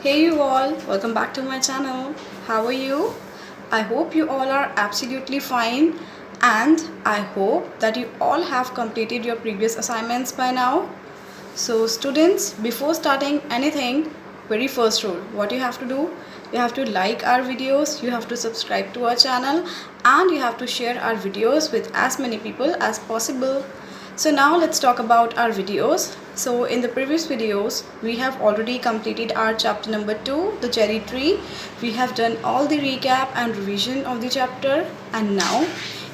Hey you all, welcome back to my channel. How are you? I hope you all are absolutely fine and I hope that you all have completed your previous assignments by now. So students, before starting anything, very first rule, what you have to do, you have to like our videos, you have to subscribe to our channel and you have to share our videos with as many people as possible. So now let's talk about our videos. So in the previous videos, we have already completed our chapter number 2, the cherry tree. We have done all the recap and revision of the chapter, and now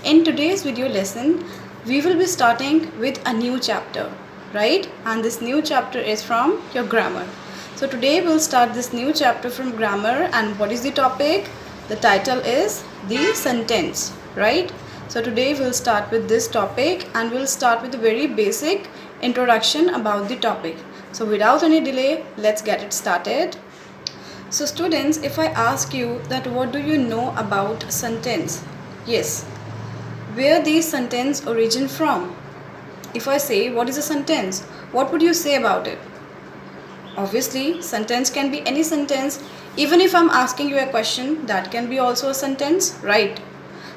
in today's video lesson, we will be starting with a new chapter, right? And this new chapter is from your grammar. So today we'll start this new chapter from grammar, and what is the topic? The title is the sentence, right? So today we'll start with this topic and we'll start with a very basic introduction about the topic. So without any delay, let's get it started. So students, if I ask you that what do you know about sentence? Yes. Where the sentence origin from? If I say what is a sentence, what would you say about it? Obviously, sentence can be any sentence. Even if I'm asking you a question, that can be also a sentence, right?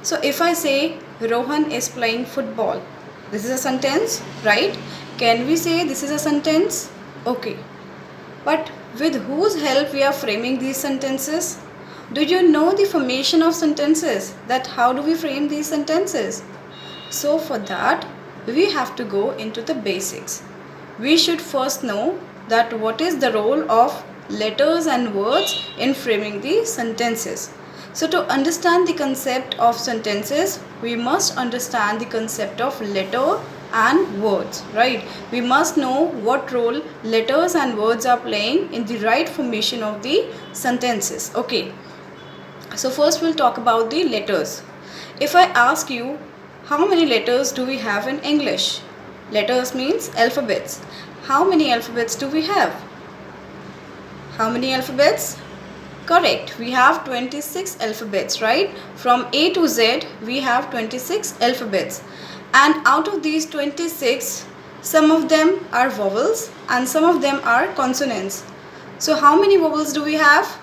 So if I say Rohan is playing football, this is a sentence, right? Can we say this is a sentence? Okay. But with whose help we are framing these sentences? Do you know the formation of sentences? That how do we frame these sentences? So for that, we have to go into the basics. We should first know that what is the role of letters and words in framing the sentences. So to understand the concept of sentences, we must understand the concept of letter and words, right? We must know what role letters and words are playing in the right formation of the sentences. Okay. So first we'll talk about the letters. If I ask you, how many letters do we have in English? Letters means alphabets. How many alphabets do we have? How many alphabets? Correct, we have 26 alphabets, right? From A to Z, we have 26 alphabets. And out of these 26, some of them are vowels and some of them are consonants. So how many vowels do we have?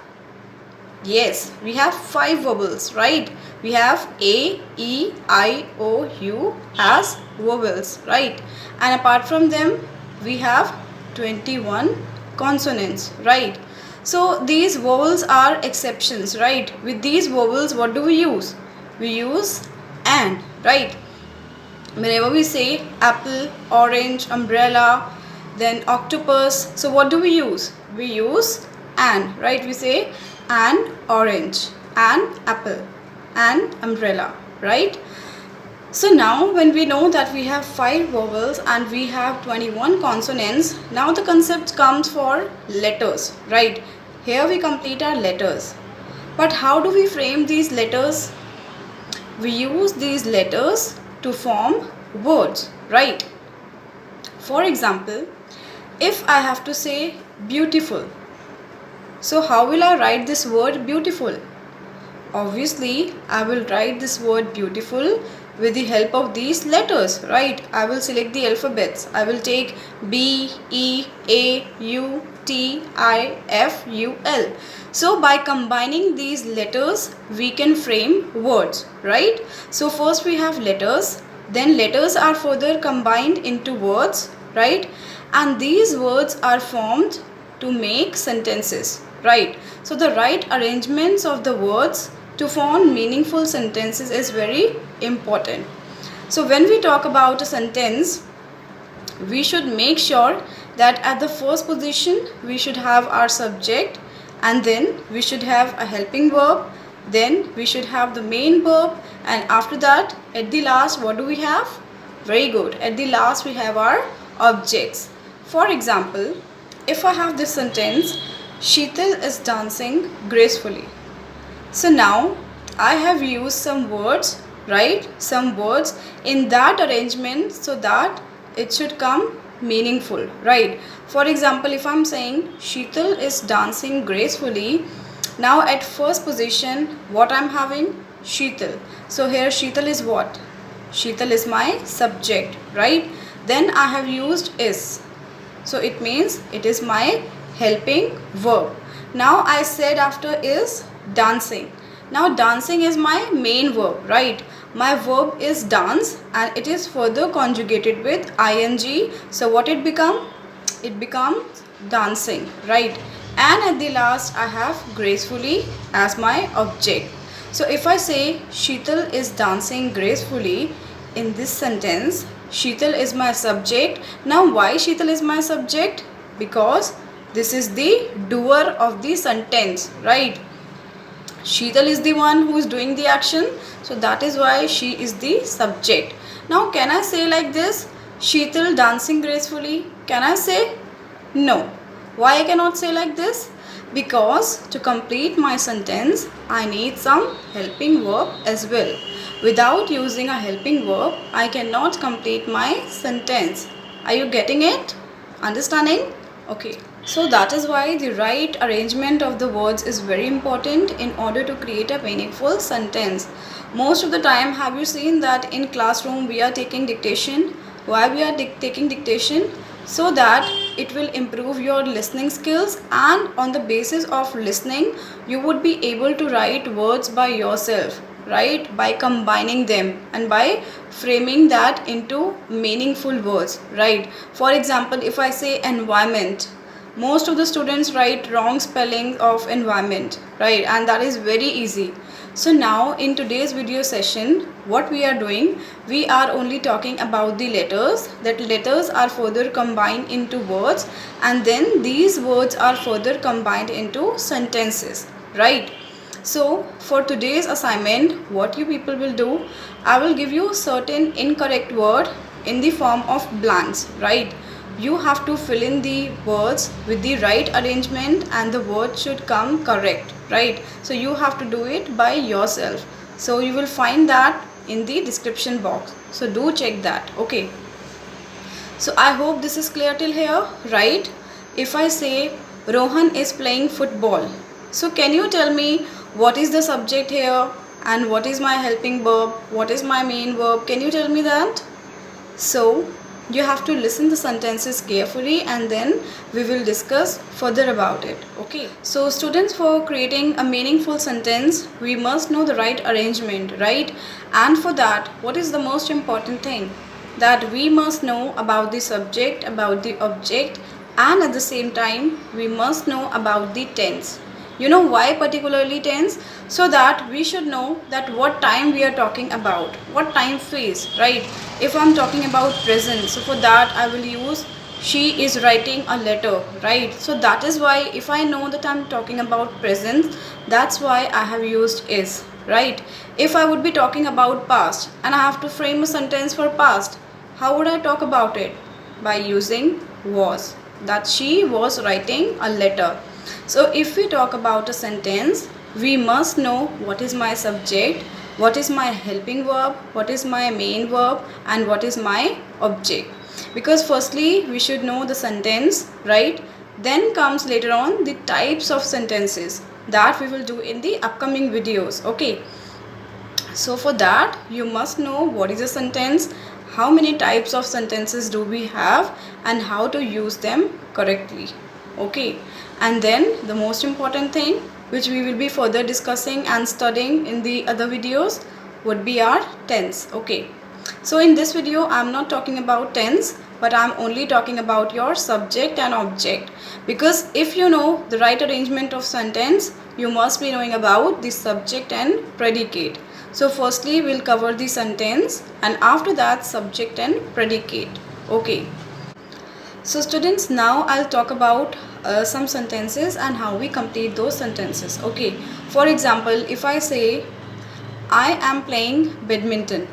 Yes, we have 5 vowels, right? We have A, E, I, O, U as vowels, right? And apart from them, we have 21 consonants, right? So these vowels are exceptions, right? With these vowels, what do we use? We use and, right? Whenever we say apple, orange, umbrella, then octopus, so what do we use? We use and, right? We say and orange, and apple, and umbrella, right? So now when we know that we have 5 vowels and we have 21 consonants, now the concept comes for letters, right? Here we complete our letters. But how do we frame these letters? We use these letters to form words, right? For example, if I have to say beautiful, so how will I write this word beautiful? Obviously, I will write this word beautiful with the help of these letters, right? I will select the alphabets. I will take B, E, A, U, T, I, F, U, L. So by combining these letters, we can frame words, right? So first we have letters, then letters are further combined into words, right? And these words are formed to make sentences, right? So the right arrangements of the words to form meaningful sentences is very important. So when we talk about a sentence, we should make sure that at the first position we should have our subject, and then we should have a helping verb, then we should have the main verb, and after that at the last what do we have? Very good, at the last we have our objects. For example, if I have this sentence, Sheetal is dancing gracefully. So now I have used some words, right? Some words in that arrangement so that it should come meaningful, right? For example, if I'm saying Sheetal is dancing gracefully, now at first position what I'm having? Sheetal. So here Sheetal is what? Sheetal is my subject, right? Then I have used is. So it means it is my helping verb. Now I said after is dancing. Now dancing is my main verb, right? My verb is dance and it is further conjugated with ing. So what it become? It becomes dancing, right? And at the last I have gracefully as my object. So if I say Sheetal is dancing gracefully, in this sentence Sheetal is my subject. Now why Sheetal is my subject? Because this is the doer of the sentence, right? Sheetal is the one who is doing the action, so that is why she is the subject. Now can I say like this, Sheetal dancing gracefully? Can I say? No. Why I cannot say like this? Because to complete my sentence I need some helping verb as well. Without using a helping verb I cannot complete my sentence. Are you getting it? Understanding? Okay. So that is why the right arrangement of the words is very important in order to create a meaningful sentence. Most of the time, have you seen that in classroom we are taking dictation? Why we are taking dictation? So that it will improve your listening skills, and on the basis of listening you would be able to write words by yourself, right? By combining them and by framing that into meaningful words, right? For example, if I say environment, most of the students write wrong spelling of environment, right? And that is very easy. So now in today's video session, what we are doing, we are only talking about the letters. That letters are further combined into words, and then these words are further combined into sentences, right? So for today's assignment, what you people will do, I will give you certain incorrect word in the form of blanks, right? You have to fill in the words with the right arrangement and the word should come correct, right? So you have to do it by yourself. So you will find that in the description box. So do check that, okay? So I hope this is clear till here, right? If I say Rohan is playing football, so can you tell me what is the subject here and what is my helping verb? What is my main verb? Can you tell me that? So you have to listen the sentences carefully and then we will discuss further about it, okay? So students, for creating a meaningful sentence we must know the right arrangement, right? And for that, what is the most important thing? That we must know about the subject, about the object, and at the same time we must know about the tense. You know why particularly tense? So that we should know that what time we are talking about, what time phase, right? If I'm talking about present, so for that I will use she is writing a letter, right? So that is why if I know that I'm talking about present, that's why I have used is, right? If I would be talking about past and I have to frame a sentence for past, how would I talk about it? By using was, that she was writing a letter. So if we talk about a sentence, we must know what is my subject, what is my helping verb, what is my main verb, and what is my object. Because firstly we should know the sentence, right? Then comes later on the types of sentences that we will do in the upcoming videos, okay? So for that you must know what is a sentence, how many types of sentences do we have, and how to use them correctly, okay? And then the most important thing which we will be further discussing and studying in the other videos would be our tense, okay? So in this video I'm not talking about tense, but I'm only talking about your subject and object, because if you know the right arrangement of sentence, you must be knowing about the subject and predicate. So firstly we'll cover the sentence and after that subject and predicate, okay? So students, now I'll talk about some sentences and how we complete those sentences, okay? For example, if I say I am playing badminton,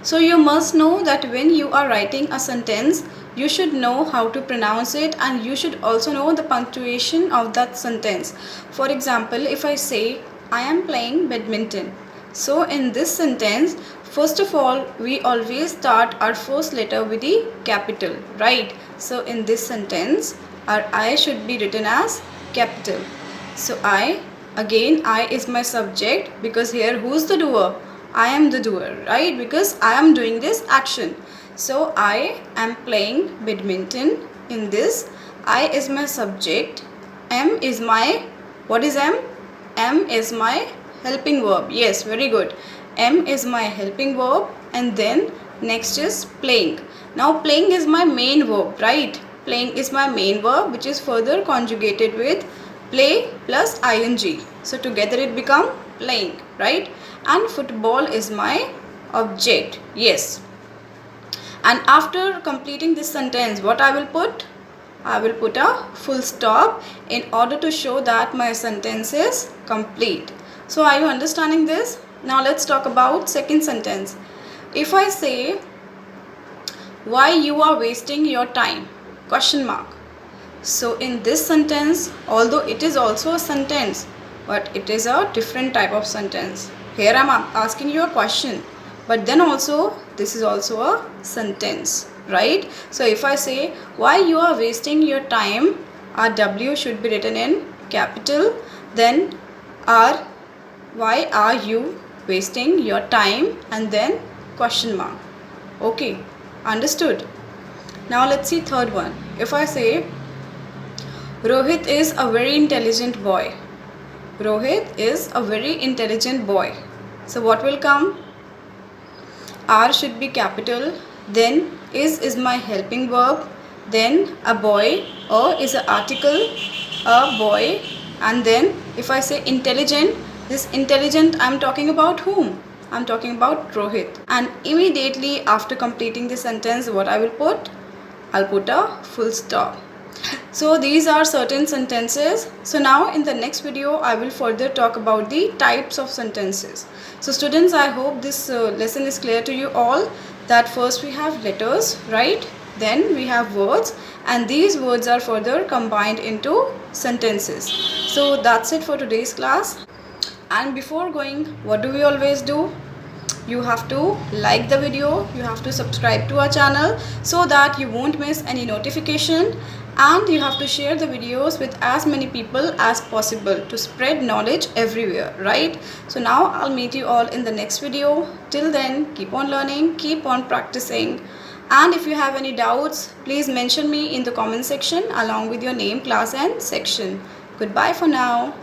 so you must know that when you are writing a sentence, you should know how to pronounce it and you should also know the punctuation of that sentence. For example, if I say I am playing badminton, so in this sentence, first of all, we always start our first letter with the capital, right? So in this sentence, our I should be written as capital. So I, again I is my subject, because here who's the doer? I am the doer, right? Because I am doing this action. So I am playing badminton. In this, I is my subject M is my, what is M? M is my helping verb. Yes, very good. M is my helping verb, and then next is playing. Now playing is my main verb, right? Playing is my main verb, which is further conjugated with play plus ing. So together it become playing, right? And football is my object. Yes. And after completing this sentence, what I will put? I will put a full stop in order to show that my sentence is complete. So are you understanding this? Now let's talk about second sentence. If I say, why you are wasting your time? Question mark. So in this sentence, although it is also a sentence, but it is a different type of sentence. Here I am asking you a question, but then also this is also a sentence, right? So if I say, why you are wasting your time, our W should be written in capital, then our, why are you wasting your time, and then question mark. Okay, understood? Now let's see third one. If I say, Rohit is a very intelligent boy. Rohit is a very intelligent boy. So what will come? R should be capital, then is my helping verb, then a boy, is an article, a boy, and then if I say intelligent, this intelligent I am talking about whom? I am talking about Rohit. And immediately after completing the sentence, what I will put? I'll put a full stop. So these are certain sentences. So now in the next video I will further talk about the types of sentences. So students, I hope this lesson is clear to you all, that first we have letters, right? Then we have words, and these words are further combined into sentences. So that's it for today's class. And before going, what do we always do? You have to like the video, you have to subscribe to our channel so that you won't miss any notification, and you have to share the videos with as many people as possible to spread knowledge everywhere, right? So now I'll meet you all in the next video. Till then, keep on learning, keep on practicing, and if you have any doubts, please mention me in the comment section along with your name, class and section. Goodbye for now.